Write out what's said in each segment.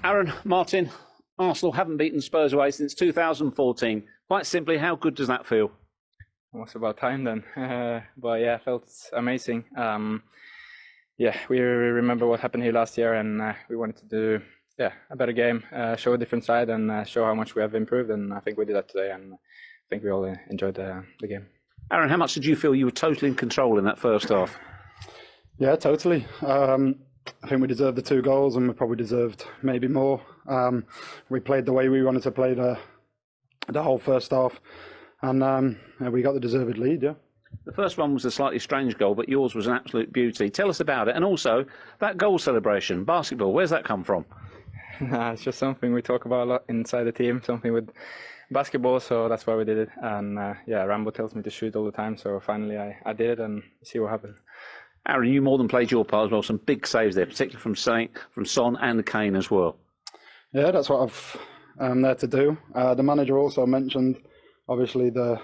Aaron, Martin, Arsenal haven't beaten Spurs away since 2014. Quite simply, how good does that feel? Almost about time then. But yeah, it felt amazing. Yeah, we remember what happened here last year, and we wanted to do a better game, show a different side, and show how much we have improved. And I think we did that today, and I think we all enjoyed the game. Aaron, how much did you feel you were totally in control in that first half? Yeah, totally. I think we deserved the 2 goals, and we probably deserved maybe more. We played the way we wanted to play the whole first half, and we got the deserved lead. Yeah. The first one was a slightly strange goal, but yours was an absolute beauty. Tell us about it, and also that goal celebration, basketball. Where's that come from? It's just something we talk about a lot inside the team. Something with basketball, so that's why we did it. And Rambo tells me to shoot all the time, so finally I did it, and see what happened. Aaron, you more than played your part as well. Some big saves there, particularly from Son and Kane as well. Yeah, that's what I'm there to do. The manager also mentioned, obviously, I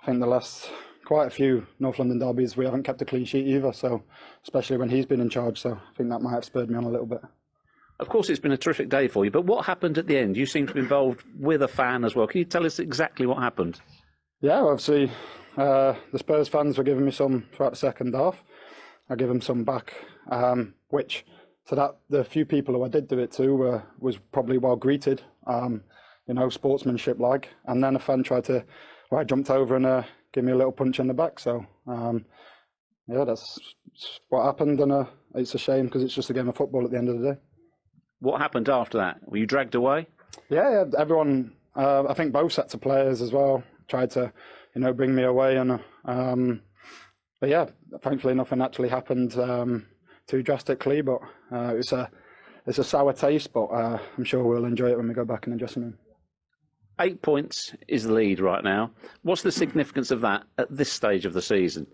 think the last quite a few North London derbies we haven't kept a clean sheet either. So especially when he's been in charge, so I think that might have spurred me on a little bit. Of course, it's been a terrific day for you. But what happened at the end? You seem to be involved with a fan as well. Can you tell us exactly what happened? Yeah, obviously, the Spurs fans were giving me some throughout the second half. I give them some back, which to that the few people who I did do it to was probably well greeted, sportsmanship like. And then a fan I jumped over and give me a little punch in the back. So that's what happened, and it's a shame because it's just a game of football at the end of the day. What happened after that? Were you dragged away? Yeah, everyone. I think both sets of players as well tried to, bring me away, and. But yeah, thankfully nothing actually happened too drastically, but it's a sour taste, but I'm sure we'll enjoy it when we go back in the dressing room. 8 points is the lead right now. What's the significance of that at this stage of the season?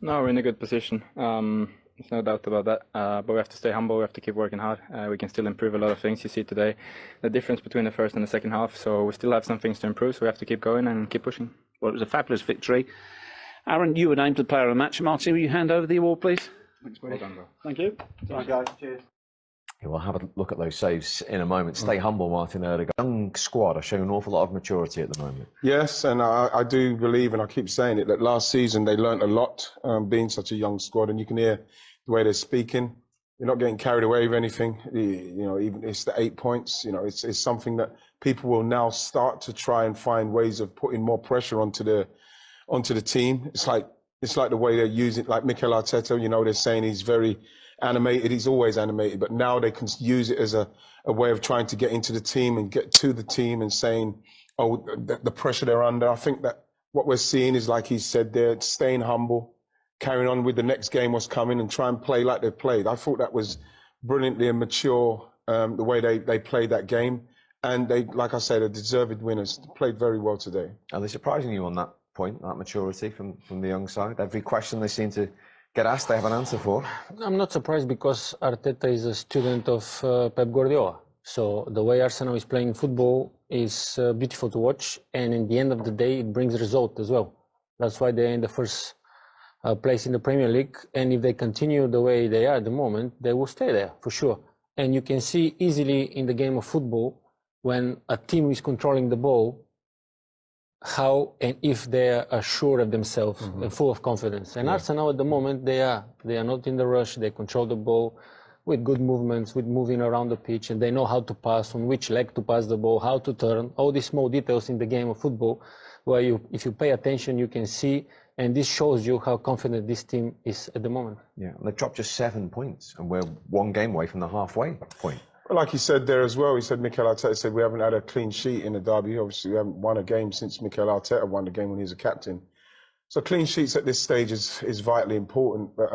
No, we're in a good position. There's no doubt about that. But we have to stay humble. We have to keep working hard. We can still improve a lot of things. You see today the difference between the first and the second half. So we still have some things to improve. So we have to keep going and keep pushing. Well, it was a fabulous victory. Aaron, you were named the player of the match. Martin, will you hand over the award, please? Thanks, buddy. Well done, bro. Thank you. Sorry, guys. Cheers. Yeah, we'll have a look at those saves in a moment. Stay humble, Martin. The young squad are showing an awful lot of maturity at the moment. Yes, and I do believe, and I keep saying it, that last season they learnt a lot being such a young squad, and you can hear the way they're speaking. You're not getting carried away with anything. Even it's the 8 points. It's something that people will now start to try and find ways of putting more pressure onto the team. It's like the way they use it, like Mikel Arteta, they're saying he's very animated. He's always animated, but now they can use it as a way of trying to get into the team and get to the team and saying, the pressure they're under. I think that what we're seeing is, like he said there, staying humble, carrying on with the next game what's coming and try and play like they've played. I thought that was brilliantly and mature, the way they played that game. And they, like I said, are deserved winners. Played very well today. Are they surprising you on that point, that maturity from the young side? Every question they seem to get asked, they have an answer for. I'm not surprised because Arteta is a student of Pep Guardiola. So the way Arsenal is playing football is beautiful to watch, and in the end of the day, it brings result as well. That's why they're in the first place in the Premier League, and if they continue the way they are at the moment, they will stay there for sure. And you can see easily in the game of football, when a team is controlling the ball, how and if they are sure of themselves and full of confidence. And Arsenal at the moment, they are not in the rush. They control the ball with good movements, with moving around the pitch, and they know how to pass, on which leg to pass the ball, how to turn, all these small details in the game of football, where if you pay attention, you can see, and this shows you how confident this team is at the moment. Yeah, and they've dropped just 7 points, and we're one game away from the halfway point. Well, like he said there as well, he said, Mikel Arteta said, we haven't had a clean sheet in the derby. Obviously, we haven't won a game since Mikel Arteta won the game when he was a captain. So clean sheets at this stage is vitally important. But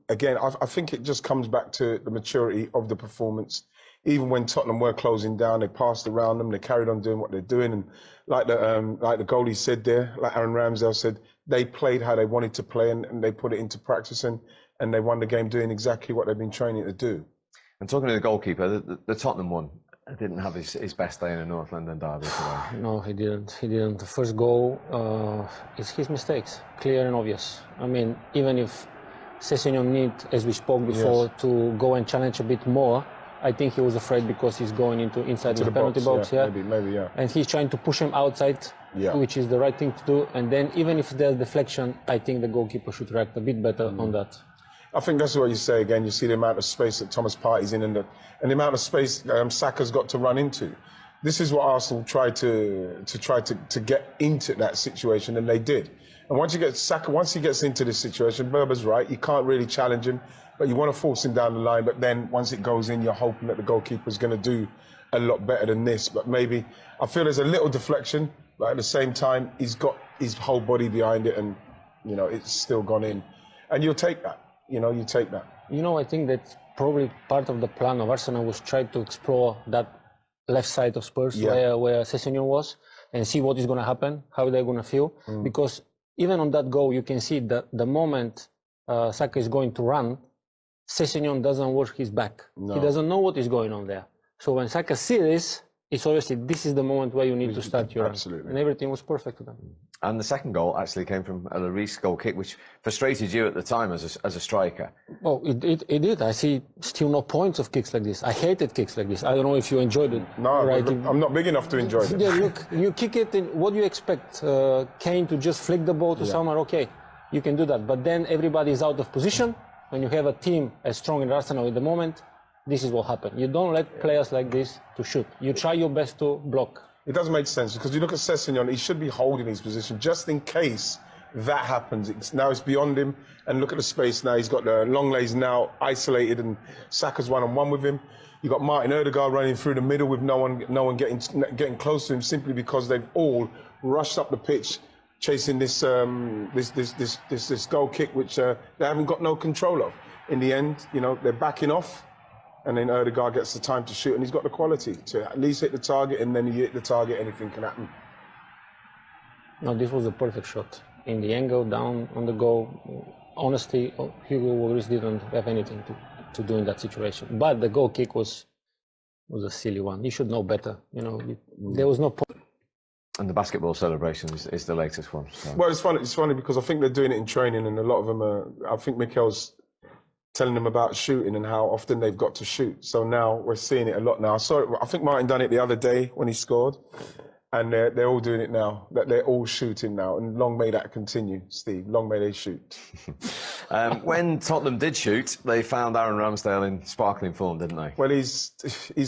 again, I think it just comes back to the maturity of the performance. Even when Tottenham were closing down, they passed around them, they carried on doing what they're doing. And like the goalie said there, like Aaron Ramsdale said, they played how they wanted to play and they put it into practice and they won the game doing exactly what they've been training to do. And talking to the goalkeeper, the Tottenham one didn't have his best day in a North London derby today. No, he didn't. The first goal is his mistakes, clear and obvious. I mean, even if Sessegnon need, as we spoke before, to go and challenge a bit more, I think he was afraid because he's going inside To the penalty box. Maybe, yeah. And he's trying to push him outside, which is the right thing to do. And then even if there's deflection, I think the goalkeeper should react a bit better on that. I think that's what you say again. You see the amount of space that Thomas Partey's in, and the amount of space Saka's got to run into. This is what Arsenal tried to get into that situation, and they did. And once you get Saka, once he gets into this situation, Berber's right. You can't really challenge him, but you want to force him down the line. But then once it goes in, you're hoping that the goalkeeper's going to do a lot better than this. But maybe I feel there's a little deflection, but at the same time, he's got his whole body behind it, and it's still gone in. And you'll take that. You take that. I think that probably part of the plan of Arsenal was try to explore that left side of Spurs where Sessegnon was, and see what is going to happen, how they're going to feel. Because even on that goal, you can see that the moment Saka is going to run, Sessegnon doesn't work his back. No. He doesn't know what is going on there. So when Saka sees this, it's obviously this is the moment where you need to start your run. And everything was perfect to them. And the second goal actually came from a Lloris goal kick, which frustrated you at the time as a striker. Oh, it did. I see still no points of kicks like this. I hated kicks like this. I don't know if you enjoyed it. No, right? I'm not big enough to enjoy it. Yeah, look, you kick it, what do you expect? Kane to just flick the ball to someone? Okay, you can do that. But then everybody is out of position. When you have a team as strong as Arsenal at the moment, this is what happens. You don't let players like this to shoot. You try your best to block. It doesn't make sense because you look at Sessegnon, he should be holding his position just in case that happens. Now it's beyond him, and look at the space now. He's got the Lenglet's now isolated, and Saka's one-on-one with him. You got Martin Ødegaard running through the middle with no one getting close to him simply because they've all rushed up the pitch chasing this goal kick, which they haven't got no control of. In the end, they're backing off. And then Ødegaard gets the time to shoot, and he's got the quality to at least hit the target, and then you hit the target, anything can happen. No, this was a perfect shot. In the angle, down on the goal. Honestly, Hugo Lloris didn't have anything to do in that situation. But the goal kick was a silly one. He should know better. There was no point. And the basketball celebration is the latest one. So. Well, it's funny because I think they're doing it in training, and a lot of them are. I think Mikel's telling them about shooting and how often they've got to shoot. So now we're seeing it a lot now. I think Martin done it the other day when he scored, and they're all doing it now. That they're all shooting now, and long may that continue, Steve. Long may they shoot. When Tottenham did shoot, they found Aaron Ramsdale in sparkling form, didn't they? Well, he's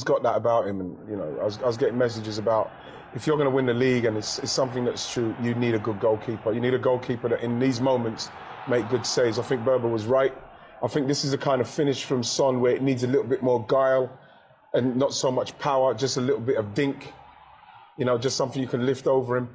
got that about him, and I was getting messages about if you're going to win the league, and it's something that's true. You need a good goalkeeper. You need a goalkeeper that in these moments make good saves. I think Berber was right. I think this is the kind of finish from Son where it needs a little bit more guile and not so much power, just a little bit of dink, just something you can lift over him.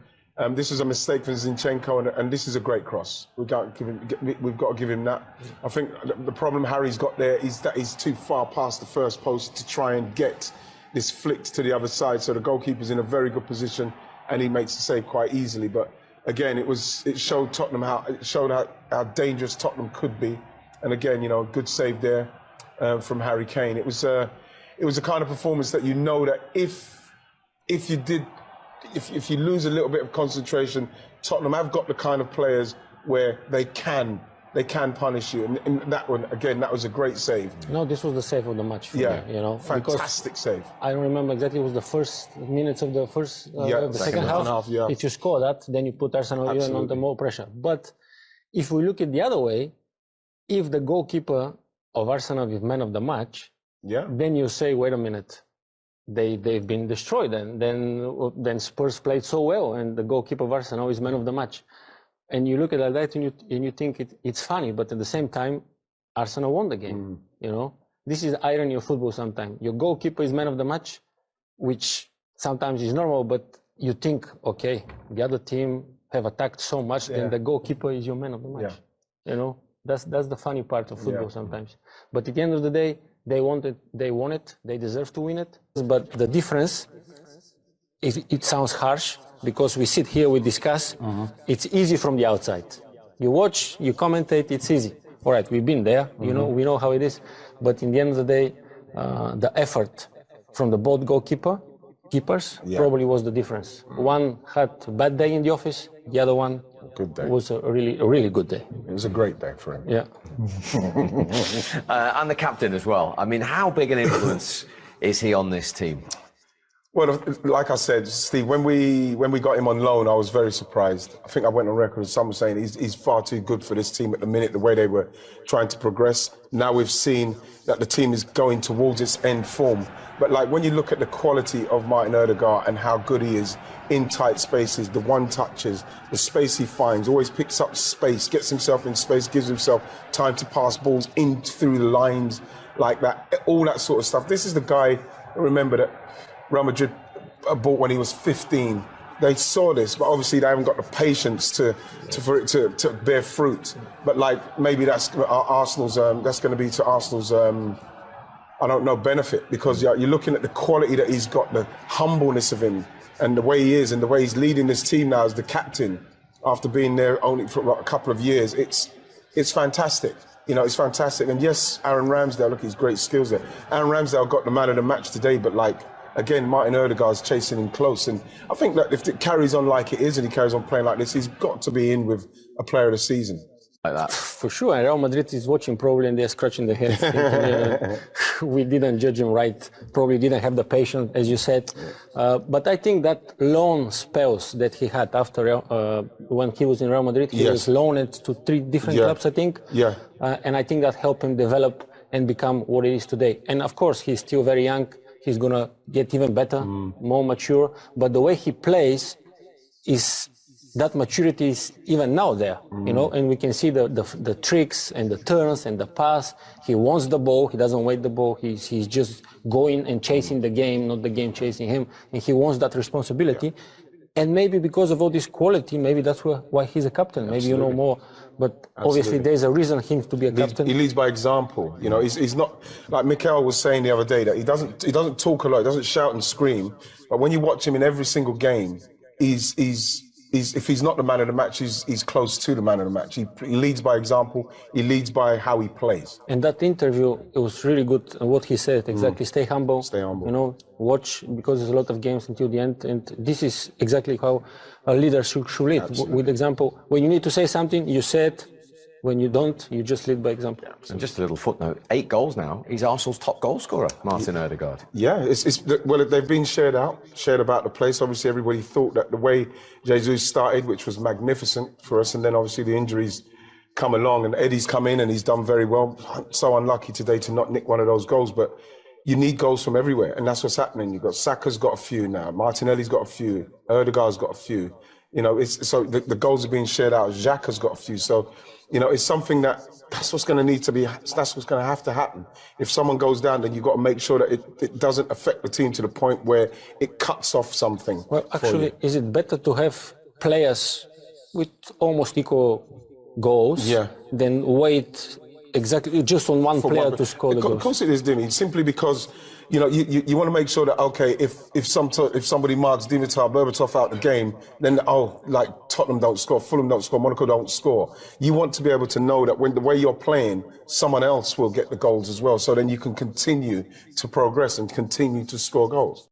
This is a mistake from Zinchenko, and this is a great cross. We've got to give him that. I think the problem Harry's got there is that he's too far past the first post to try and get this flicked to the other side. So the goalkeeper's in a very good position, and he makes the save quite easily. But again, it showed Tottenham how dangerous Tottenham could be. And again, good save there from Harry Kane. It was a kind of performance that that if you lose a little bit of concentration, Tottenham have got the kind of players where they can punish you. And that one, again, that was a great save. No, this was the save of the match for me, fantastic save. I don't remember exactly. It was the first minutes of the second half. Yeah. If you score that, then you put Arsenal even under more pressure. But if we look at the other way, if the goalkeeper of Arsenal is man of the match, then you say, wait a minute, they've been destroyed, and then Spurs played so well, and the goalkeeper of Arsenal is man of the match, and you look at that and you think it's funny, but at the same time, Arsenal won the game. This is irony of football. Sometimes your goalkeeper is man of the match, which sometimes is normal, but you think, okay, the other team have attacked so much, then the goalkeeper is your man of the match. That's the funny part of football sometimes. But at the end of the day, they won it, they deserve to win it. But the difference, it sounds harsh, because we sit here, we discuss, it's easy from the outside. You watch, you commentate, it's easy. All right, we've been there, we know how it is. But in the end of the day, the effort from the both keepers probably was the difference. One had a bad day in the office, the other one good day. Was a really good day. It was a great day for him. Yeah. And the captain as well. I mean, how big an influence is he on this team? Well, like I said, Steve, when we got him on loan, I was very surprised. I think I went on record with someone saying he's far too good for this team at the minute, the way they were trying to progress. Now we've seen that the team is going towards its end form. But like when you look at the quality of Martin Ødegaard and how good he is in tight spaces, the one touches, the space he finds, always picks up space, gets himself in space, gives himself time to pass balls in through the lines like that, all that sort of stuff. This is the guy, remember, that Real Madrid bought when he was 15. They saw this, but obviously they haven't got the patience for it to bear fruit. But like maybe that's Arsenal's. That's going to be to Arsenal's. I don't know, benefit, because you're looking at the quality that he's got, the humbleness of him, and the way he is, and the way he's leading this team now as the captain after being there only for a couple of years. It's fantastic. You know, it's fantastic. And yes, Aaron Ramsdale, look, he's great skills there. Aaron Ramsdale got the man of the match today, but like, again, Martin Ødegaard's chasing him close. And I think that if it carries on like it is and he carries on playing like this, he's got to be in with a player of the season. Like that. For sure, and Real Madrid is watching probably and they're scratching their heads. Thinking, we didn't judge him right, probably didn't have the patience, as you said. But I think that loan spells that he had after when he was in Real Madrid, he was loaned to 3 different clubs, I think. Yeah. And I think that helped him develop and become what he is today. And of course, he's still very young. He's going to get even better, more mature. But the way he plays is... that maturity is even now there, you know, and we can see the tricks and the turns and the pass. He wants the ball. He doesn't wait the ball. He's just going and chasing the game, not the game chasing him. And he wants that responsibility. And maybe because of all this quality, maybe that's why he's a captain. Maybe you know more. But obviously there's a reason him to be a captain. He leads by example. You know, he's not, like Mikel was saying the other day, that he doesn't talk a lot. He doesn't shout and scream. But when you watch him in every single game, if he's not the man of the match, he's close to the man of the match. He leads by example. He leads by how he plays. And that interview, it was really good. What he said, exactly. Stay humble. Stay humble. You know, watch, because there's a lot of games until the end. And this is exactly how a leader should lead. With example, when you need to say something, you say it. When you don't, you just lead by example. And just a little footnote, 8 goals now. He's Arsenal's top goal scorer, Martin Ødegaard. Yeah, well, they've been shared about the place. Obviously, everybody thought that the way Jesus started, which was magnificent for us, and then obviously the injuries come along, and Eddie's come in and he's done very well. So unlucky today to not nick one of those goals, but you need goals from everywhere, and that's what's happening. You've got Saka's got a few now, Martinelli's got a few, Ødegaard's got a few. You know, so the goals are being shared out. Xhaka's got a few. So, you know, it's something that's what's going to need to be, that's what's going to have to happen. If someone goes down, then you've got to make sure that it doesn't affect the team to the point where it cuts off something. Well, actually, is it better to have players with almost equal goals than wait exactly just on one player to score the goals? Of course it is, Dimi, simply because, you know, you want to make sure that, okay, if somebody marks Dimitar Berbatov out the game, then, like Tottenham don't score, Fulham don't score, Monaco don't score. You want to be able to know that when the way you're playing, someone else will get the goals as well. So then you can continue to progress and continue to score goals.